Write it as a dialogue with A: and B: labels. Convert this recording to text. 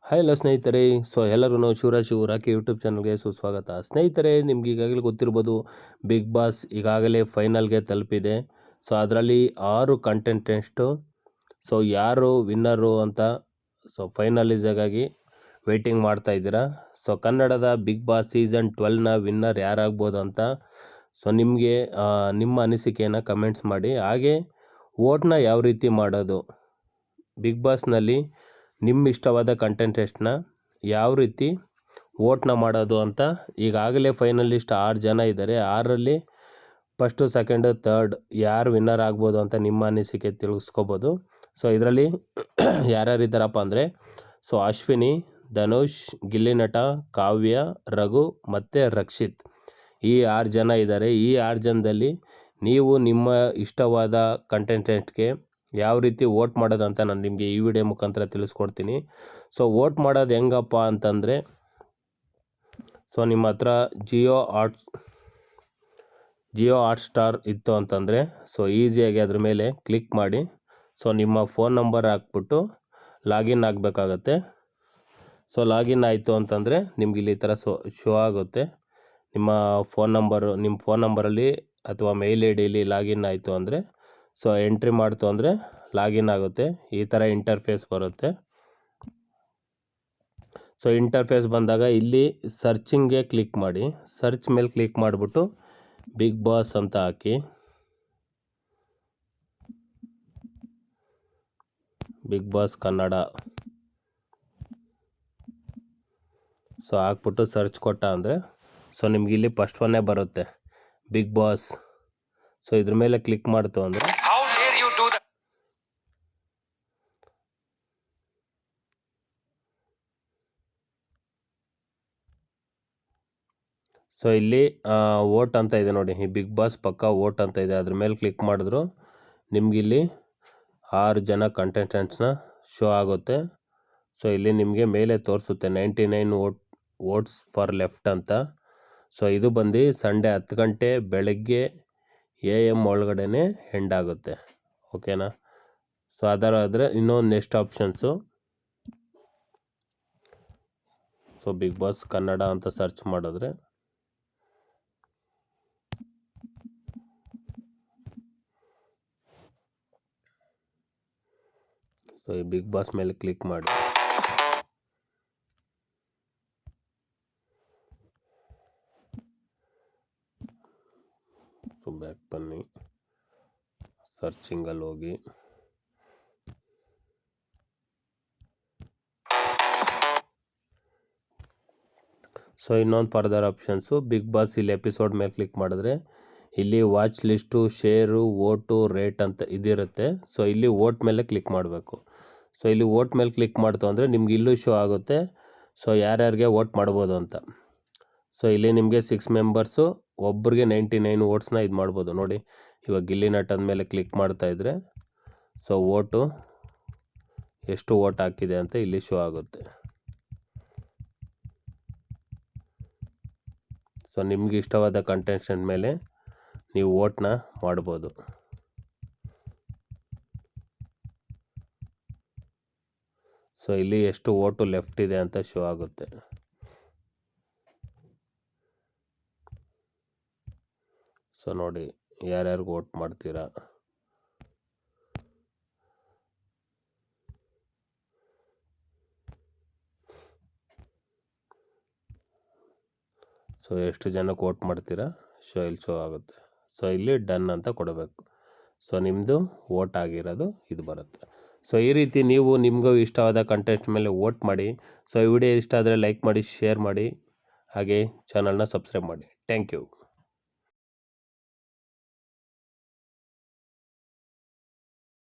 A: Hi hello ಸ್ನೇಹಿತರೆ. ಎಲ್ಲರೂ Shivraj rakhi YouTube ಚಾನಲ್ಗೆ ಸುಸ್ವಾಗತ. ಸ್ನೇಹಿತರೆ, ನಿಮ್ಗೆ ಈಗಾಗಲೇ ಗೊತ್ತಿರ್ಬೋದು, ಬಿಗ್ ಬಾಸ್ ಈಗಾಗಲೇ ಫೈನಲ್ಗೆ ತಲುಪಿದೆ. ಅದರಲ್ಲಿ 6 ಕಂಟೆಸ್ಟೆಂಟ್ಸು ಯಾರು ವಿನ್ನರು ಅಂತ ಫೈನಲಿಸ್ಗಾಗಿ ವೆಯ್ಟಿಂಗ್ ಮಾಡ್ತಾ ಇದ್ದೀರಾ. ಕನ್ನಡದ ಬಿಗ್ ಬಾಸ್ ಸೀಸನ್ 12ನ ವಿನ್ನರ್ ಯಾರಾಗ್ಬೋದು ಅಂತ ನಿಮಗೆ ನಿಮ್ಮ ಅನಿಸಿಕೆಯನ್ನು ಕಮೆಂಟ್ಸ್ ಮಾಡಿ. ಹಾಗೆ ವೋಟ್ನ ಯಾವ ರೀತಿ ಮಾಡೋದು, ಬಿಗ್ ಬಾಸ್ನಲ್ಲಿ ನಿಮ್ಮ ಇಷ್ಟವಾದ ಕಂಟೆಸ್ಟೆಂಟ್ನ ಯಾವ ರೀತಿ ವೋಟ್ನ ಮಾಡೋದು ಅಂತ ಈಗಾಗಲೇ ಫೈನಲಿಸ್ಟ್ 6 ಜನ ಇದ್ದಾರೆ. 6ರಲ್ಲಿ ಫಸ್ಟು, ಸೆಕೆಂಡು, ಥರ್ಡ್ ಯಾರು ವಿನ್ನರ್ ಆಗ್ಬೋದು ಅಂತ ನಿಮ್ಮ ಅನಿಸಿಕೆ ತಿಳಿಸ್ಕೋಬೋದು. ಇದರಲ್ಲಿ ಯಾರ್ಯಾರು ಇದ್ದಾರಪ್ಪ ಅಂದರೆ ಅಶ್ವಿನಿ, ಧನುಷ್, ಗಿಲ್ಲಿ ನಟ, ಕಾವ್ಯ, ರಘು ಮತ್ತು ರಕ್ಷಿತ್, ಈ 6 ಜನ ಇದ್ದಾರೆ. ಈ 6 ಜನದಲ್ಲಿ ನೀವು ನಿಮ್ಮ ಇಷ್ಟವಾದ ಕಂಟೆಸ್ಟೆಂಟ್ಗೆ ಯಾವ ರೀತಿ ವೋಟ್ ಮಾಡೋದಂತ ನಾನು ನಿಮಗೆ ಈ ವಿಡಿಯೋ ಮುಖಾಂತರ ತಿಳಿಸ್ಕೊಡ್ತೀನಿ. ವೋಟ್ ಮಾಡೋದು ಹೆಂಗಪ್ಪ ಅಂತಂದರೆ, ನಿಮ್ಮ ಹತ್ರ ಜಿಯೋ ಹಾಟ್ಸ್ಟಾರ್ ಇತ್ತು ಅಂತಂದರೆ ಈಸಿಯಾಗಿ ಅದ್ರ ಮೇಲೆ ಕ್ಲಿಕ್ ಮಾಡಿ ನಿಮ್ಮ ಫೋನ್ ನಂಬರ್ ಹಾಕ್ಬಿಟ್ಟು ಲಾಗಿನ್ ಆಗಬೇಕಾಗತ್ತೆ. ಲಾಗಿನ್ ಆಯಿತು ಅಂತಂದರೆ ನಿಮ್ಗೆ ಇಲ್ಲಿ ಈ ಥರ ಶೋ ಆಗುತ್ತೆ. ನಿಮ್ಮ ಫೋನ್ ನಂಬರಲ್ಲಿ ಅಥವಾ ಮೇಲ್ ಐ ಡಿಲಿ ಲಾಗಿನ್ ಆಯಿತು ಅಂದರೆ ಎಂಟ್ರಿ ಮಾಡ್ತು ಅಂದರೆ ಲಾಗಿನ್ ಆಗುತ್ತೆ. ಈ ಥರ ಇಂಟರ್ಫೇಸ್ ಬರುತ್ತೆ. ಇಂಟರ್ಫೇಸ್ ಬಂದಾಗ ಇಲ್ಲಿ ಸರ್ಚಿಂಗ್ಗೆ ಕ್ಲಿಕ್ ಮಾಡಿ. ಸರ್ಚ್ ಮೇಲೆ ಕ್ಲಿಕ್ ಮಾಡಿಬಿಟ್ಟು ಬಿಗ್ ಬಾಸ್ ಅಂತ ಹಾಕಿ. ಬಿಗ್ ಬಾಸ್ ಕನ್ನಡ ಹಾಕ್ಬಿಟ್ಟು ಸರ್ಚ್ ಕೊಟ್ಟ ಅಂದರೆ ನಿಮ್ಗೆ ಇಲ್ಲಿ ಫಸ್ಟ್ ಒನ್ನೇ ಬರುತ್ತೆ, ಬಿಗ್ ಬಾಸ್. ಇದ್ರ ಮೇಲೆ ಕ್ಲಿಕ್ ಮಾಡ್ತು ಅಂದರೆ ಇಲ್ಲಿ ವೋಟ್ ಅಂತ ಇದೆ ನೋಡಿ, ಈ ಬಿಗ್ ಬಾಸ್ ಪಕ್ಕ ವೋಟ್ ಅಂತ ಇದೆ. ಅದ್ರ ಮೇಲೆ ಕ್ಲಿಕ್ ಮಾಡಿದ್ರು ನಿಮಗಿಲ್ಲಿ 6 ಜನ ಕಂಟೆಸ್ಟೆಂಟ್ಸ್ನ ಶೋ ಆಗುತ್ತೆ. ಇಲ್ಲಿ ನಿಮಗೆ ಮೇಲೆ ತೋರಿಸುತ್ತೆ 99 ವೋಟ್ಸ್ ಫಾರ್ ಲೆಫ್ಟ್ ಅಂತ. ಇದು ಬಂದು ಸಂಡೇ 10 ಗಂಟೆ ಬೆಳಗ್ಗೆ AM ಒಳಗಡೆ ಎಂಡ್ ಆಗುತ್ತೆ. ಓಕೆನಾ? ಅದರಾದರೆ ಇನ್ನೊಂದು next options big boss Kannada ಅಂತ ಸರ್ಚ್ ಮಾಡಿದ್ರೆ ಈ ಬಿಗ್ ಬಾಸ್ ಮೇಲೆ ಕ್ಲಿಕ್ ಮಾಡಿ. ಬ್ಯಾಕ್ ಬನ್ನಿ, ಸರ್ಚಿಂಗಲ್ಲಿ ಹೋಗಿ ಇನ್ನೊಂದು ಫರ್ದರ್ ಆಪ್ಷನ್ಸು ಬಿಗ್ ಬಾಸ್ ಇಲ್ಲಿ ಎಪಿಸೋಡ್ ಮೇಲೆ ಕ್ಲಿಕ್ ಮಾಡಿದ್ರೆ ಇಲ್ಲಿ watch list, share, vote, rate ಅಂತ ಇದಿರುತ್ತೆ. ಇಲ್ಲಿ ವೋಟ್ ಮೇಲೆ ಕ್ಲಿಕ್ ಮಾಡಬೇಕು. ಇಲ್ಲಿ ವೋಟ್ ಮೇಲೆ ಕ್ಲಿಕ್ ಮಾಡ್ತು ಅಂದರೆ ನಿಮ್ಗೆ ಇಲ್ಲೂ ಶೋ ಆಗುತ್ತೆ ಯಾರ್ಯಾರಿಗೆ ವೋಟ್ ಮಾಡ್ಬೋದು ಅಂತ. ಇಲ್ಲಿ ನಿಮಗೆ 6 ಮೆಂಬರ್ಸು ಒಬ್ಬರಿಗೆ 99 ವೋಟ್ಸ್ನ ಇದು ಮಾಡ್ಬೋದು ನೋಡಿ. ಇವಾಗ ಗಿಲ್ಲಿ ನಟದ ಮೇಲೆ ಕ್ಲಿಕ್ ಮಾಡ್ತಾಯಿದ್ರೆ ವೋಟು ಎಷ್ಟು ವೋಟ್ ಹಾಕಿದೆ ಅಂತ ಇಲ್ಲಿ ಶೋ ಆಗುತ್ತೆ. ನಿಮ್ಗೆ ಇಷ್ಟವಾದ ಕಂಟೆಸ್ಟೆಂಟ್ ಮೇಲೆ ನೀವು ವೋಟ್ನ ಮಾಡ್ಬೋದು. ಇಲ್ಲಿ ಎಷ್ಟು ವೋಟು ಲೆಫ್ಟ್ ಇದೆ ಅಂತ ಶೋ ಆಗುತ್ತೆ. ನೋಡಿ ಯಾರ್ಯಾರಿಗೆ ವೋಟ್ ಮಾಡ್ತೀರಾ. ಎಷ್ಟು ಜನಕ್ಕೆ ವೋಟ್ ಮಾಡ್ತೀರಾ ಇಲ್ಲಿ ಶೋ ಆಗುತ್ತೆ. ಇಲ್ಲಿ ಡನ್ ಅಂತ ಕೊಡಬೇಕು. ನಿಮ್ಮದು ವೋಟ್ ಆಗಿರೋದು ಇದು ಬರುತ್ತೆ. ಈ ರೀತಿ ನೀವು ನಿಮಗೂ ಇಷ್ಟವಾದ ಕಂಟೆಸ್ಟ್ ಮೇಲೆ ವೋಟ್ ಮಾಡಿ. ಈ ವಿಡಿಯೋ ಇಷ್ಟ ಆದರೆ ಲೈಕ್ ಮಾಡಿ, ಶೇರ್ ಮಾಡಿ, ಹಾಗೆ ಚಾನಲ್ನ ಸಬ್ಸ್ಕ್ರೈಬ್ ಮಾಡಿ. Thank you.